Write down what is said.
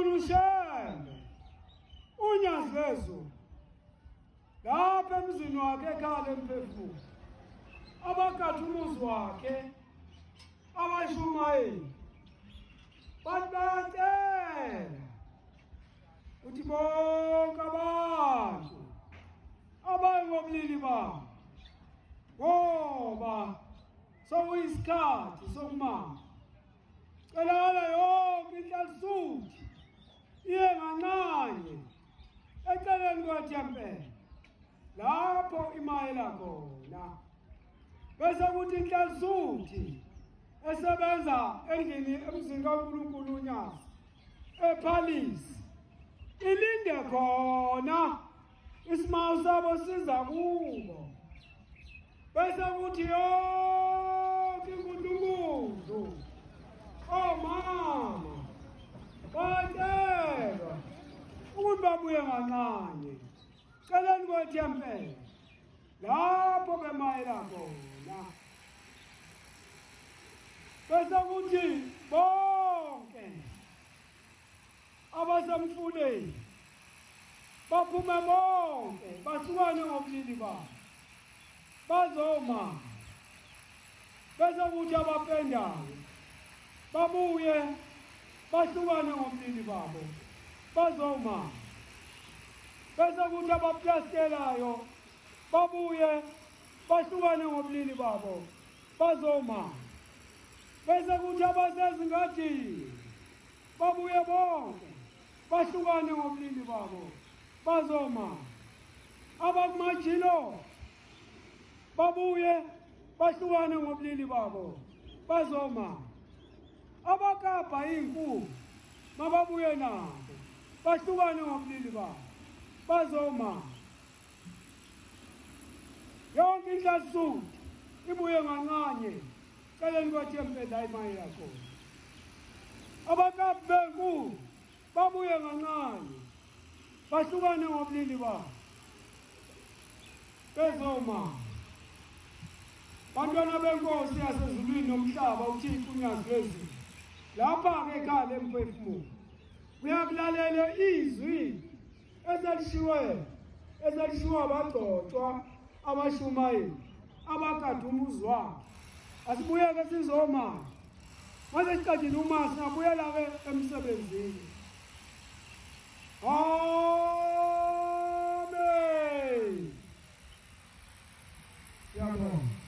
ushembe unyazwezu lapha emzini wakhe ekhaya emphefumulo abakade umuzi wakhe abashumayeli bathatela uthi bonke abantu abayi ngobulili babo ngoba sokuyisikhathi sokumama celakala yonke inhlalisuthi iye ngancane eceleni kwethempeli lapho imayela khona bese kuthi inhlalisuthi esebenza endlini emzini kaNkulunkulu uNyazi ePhalisi ilinde khona isimawu sabo siza kubo bese kuthi yonke inkundungudu omama bacelwa ukuthi babuye ngancane celeni kwethempeli lapho bemayela khona bese kuthi bonke abasemfuleni baphume bonke basukane ngobulili babo bazoma bese kuthi abapendayo babuye bahlukane ngobulili babo bazoma bese kuthi abaplastelayo babuye bahlukane ngobulili babo bazoma bese kuthi abasezingadini babuye bonke bahlukane ngobulili babo bazoma abakumajilo babuye bahlukane ngobulili babo bazoma abakabha inkulu mababuye nabo bahlukane ngobulili babo bazoma yonke inhlalisuthi ibuye ngancane celeni kwethempeli ayimayela khona abakabhi benkulu babuye ngancane bahlukane ngobulili babo bezoma bantwana benkosi yasezulwini nomhlaba uThixo unyazwezi lapha-ke ekhaya emphefumulo uyakulalela izwi ezalishiwo abagcotshwa abashumayeli abakade umuzi wakhe asibuyeke sizoma manje siqedile uma singabuyela-ke emsebenzini amen.